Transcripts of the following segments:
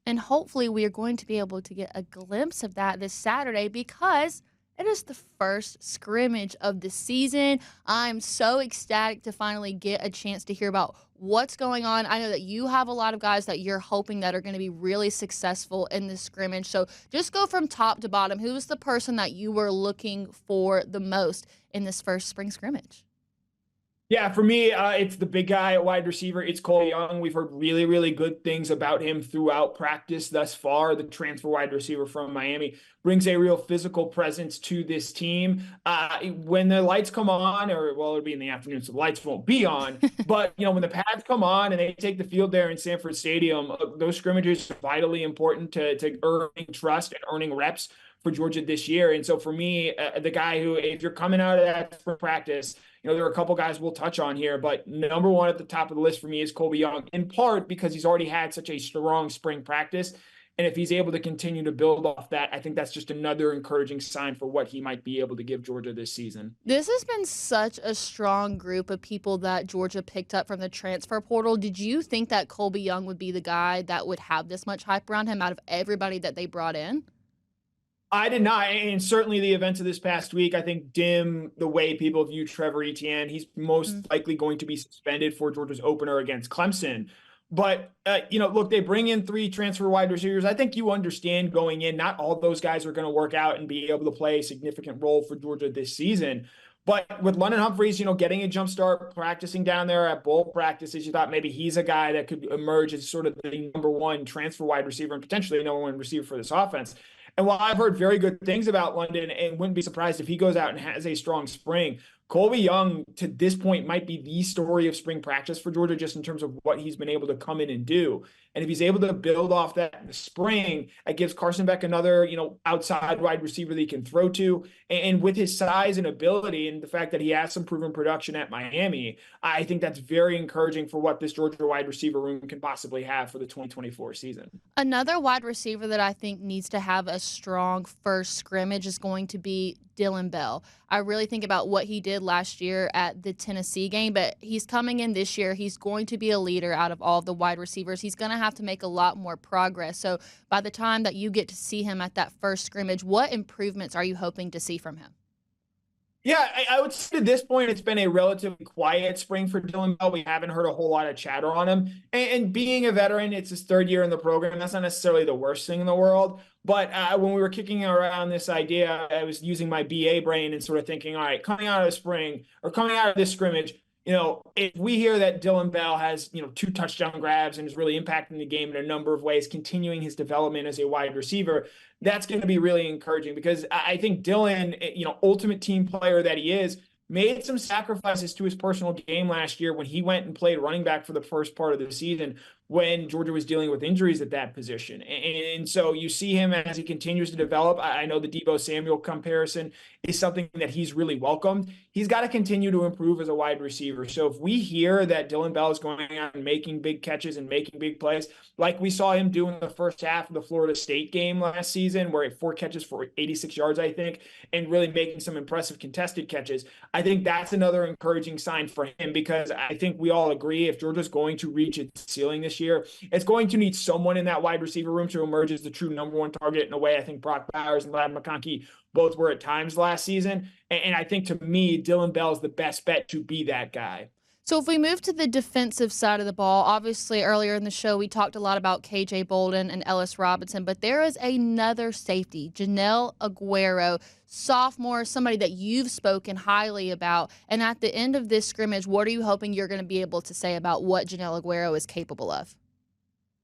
And hopefully, we are going to be able to get a glimpse of that this Saturday because it is the first scrimmage of the season. I'm so ecstatic to finally get a chance to hear about what's going on. I know that you have a lot of guys that you're hoping that are going to be really successful in this scrimmage. So just go from top to bottom. Who was the person that you were looking for the most in this first spring scrimmage? Yeah, for me, it's the big guy at wide receiver. It's Cole Young. We've heard really, really good things about him throughout practice thus far. The transfer wide receiver from Miami brings a real physical presence to this team. When the lights come on, or well, it'll be in the afternoon, so the lights won't be on. But when the pads come on and they take the field there in Sanford Stadium, those scrimmages are vitally important to earning trust and earning reps for Georgia this year. And so for me, the guy who, if you're coming out of that for practice, there are a couple guys we'll touch on here, but number one at the top of the list for me is Colby Young, in part because he's already had such a strong spring practice. And if he's able to continue to build off that, I think that's just another encouraging sign for what he might be able to give Georgia this season. This has been such a strong group of people that Georgia picked up from the transfer portal. Did you think that Colby Young would be the guy that would have this much hype around him out of everybody that they brought in? I did not, and certainly the events of this past week, I think, dim the way people view Trevor Etienne. He's most likely going to be suspended for Georgia's opener against Clemson. But, look, they bring in 3 transfer wide receivers. I think you understand going in, not all those guys are going to work out and be able to play a significant role for Georgia this season. But with London Humphreys, getting a jump start, practicing down there at bowl practices, you thought maybe he's a guy that could emerge as sort of the number one transfer wide receiver and potentially the number one receiver for this offense. And while I've heard very good things about London and wouldn't be surprised if he goes out and has a strong spring, Colby Young, to this point, might be the story of spring practice for Georgia, just in terms of what he's been able to come in and do. And if he's able to build off that in the spring, it gives Carson Beck another, outside wide receiver that he can throw to. And with his size and ability and the fact that he has some proven production at Miami, I think that's very encouraging for what this Georgia wide receiver room can possibly have for the 2024 season. Another wide receiver that I think needs to have a strong first scrimmage is going to be Dylan Bell. I really think about what he did last year at the Tennessee game, but he's coming in this year. He's going to be a leader out of all of the wide receivers. He's going to have to make a lot more progress. So by the time that you get to see him at that first scrimmage, what improvements are you hoping to see from him? Yeah, I would say at this point, it's been a relatively quiet spring for Dylan Bell. We haven't heard a whole lot of chatter on him. And being a veteran, it's his 3rd year in the program. That's not necessarily the worst thing in the world. But when we were kicking around this idea, I was using my BA brain and sort of thinking, all right, coming out of the spring or coming out of this scrimmage, if we hear that Dylan Bell has, 2 touchdown grabs and is really impacting the game in a number of ways, continuing his development as a wide receiver, that's going to be really encouraging because I think Dylan, ultimate team player that he is, made some sacrifices to his personal game last year when he went and played running back for the first part of the season when Georgia was dealing with injuries at that position. And so you see him as he continues to develop. I know the Deebo Samuel comparison is something that he's really welcomed. He's got to continue to improve as a wide receiver. So if we hear that Dylan Bell is going out and making big catches and making big plays, like we saw him do in the first half of the Florida State game last season, where he had 4 catches for 86 yards, I think, and really making some impressive contested catches, I think that's another encouraging sign for him because I think we all agree if Georgia's going to reach its ceiling this year, it's going to need someone in that wide receiver room to emerge as the true number one target in a way I think Brock Bowers and Ladd McConkey both were at times last season. And I think to me, Dylan Bell is the best bet to be that guy. So if we move to the defensive side of the ball, obviously earlier in the show we talked a lot about KJ Bolden and Ellis Robinson, but there is another safety, Janelle Aguero, sophomore, somebody that you've spoken highly about. And at the end of this scrimmage, what are you hoping you're going to be able to say about what Janelle Aguero is capable of?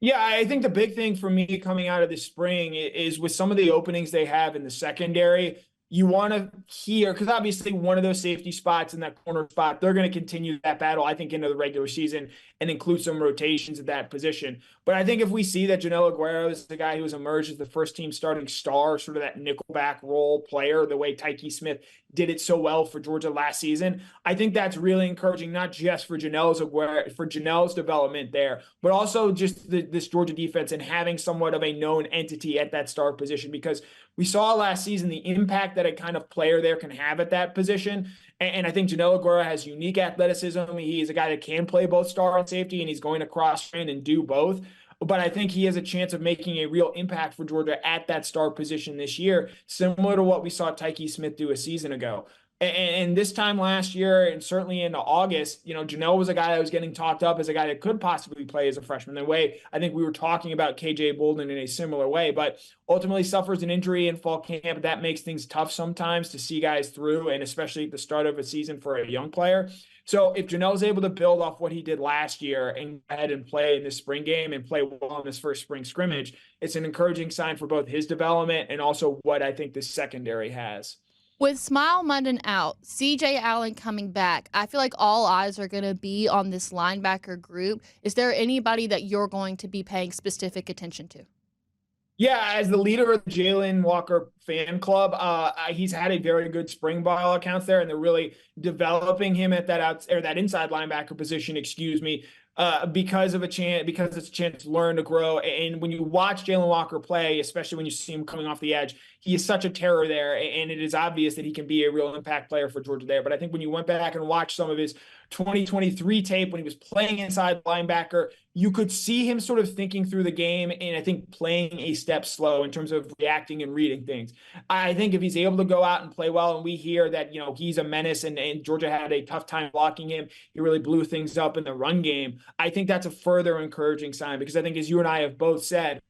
Yeah, I think the big thing for me coming out of the spring is with some of the openings they have in the secondary, you want to hear, because obviously one of those safety spots and that corner spot, they're going to continue that battle, I think, into the regular season and include some rotations at that position. But I think if we see that Janelle Aguero is the guy who's emerged as the first team starting star, sort of that nickelback role player, the way Tyke Smith did it so well for Georgia last season, I think that's really encouraging, not just for Janelle's development there, but also just this Georgia defense and having somewhat of a known entity at that star position, because we saw last season the impact that a kind of player there can have at that position. And I think Janelle Aguero has unique athleticism. He is a guy that can play both star and safety, and he's going to cross train and do both. but I think he has a chance of making a real impact for Georgia at that star position this year, similar to what we saw Tyke Smith do a season ago. And this time last year, and certainly into August, Janelle was a guy that was getting talked up as a guy that could possibly play as a freshman. The way I think we were talking about KJ Bolden in a similar way, but ultimately suffers an injury in fall camp. That makes things tough sometimes to see guys through, and especially at the start of a season for a young player. So if Janelle's able to build off what he did last year and go ahead and play in this spring game and play well in this first spring scrimmage, it's an encouraging sign for both his development and also what I think the secondary has. With Smile Munden out, CJ Allen coming back, I feel like all eyes are going to be on this linebacker group. Is there anybody that you're going to be paying specific attention to? Yeah, as the leader of the Jaylen Walker fan club, he's had a very good spring ball accounts there, and they're really developing him at that inside linebacker position, because it's a chance to learn to grow. And when you watch Jaylen Walker play, especially when you see him coming off the edge, he is such a terror there, and it is obvious that he can be a real impact player for Georgia there. But I think when you went back and watched some of his 2023 tape when he was playing inside linebacker, you could see him sort of thinking through the game and I think playing a step slow in terms of reacting and reading things. I think if he's able to go out and play well, and we hear that, he's a menace and Georgia had a tough time blocking him, he really blew things up in the run game. I think that's a further encouraging sign because I think, as you and I have both said,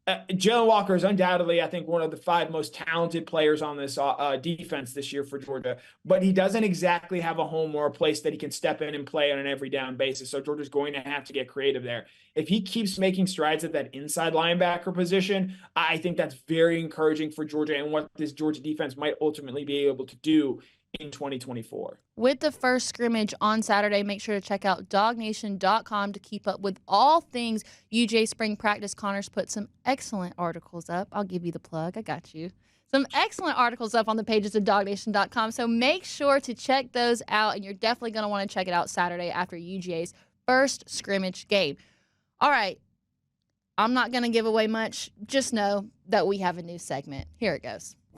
Jaylen Walker is undoubtedly, I think, one of the 5 most talented players on this defense this year for Georgia, but he doesn't exactly have a home or a place that he can step in and play on an every down basis. So Georgia's going to have to get creative there. If he keeps making strides at that inside linebacker position, I think that's very encouraging for Georgia and what this Georgia defense might ultimately be able to do in 2024. With the first scrimmage on Saturday, make sure to check out DawgNation.com to keep up with all things UGA spring practice. Connor's put some excellent articles up. I'll give you the plug. I got you. Some excellent articles up on the pages of DawgNation.com, so make sure to check those out, and you're definitely going to want to check it out Saturday after UGA's first scrimmage game. All right, I'm not going to give away much. Just know that we have a new segment. Here it goes.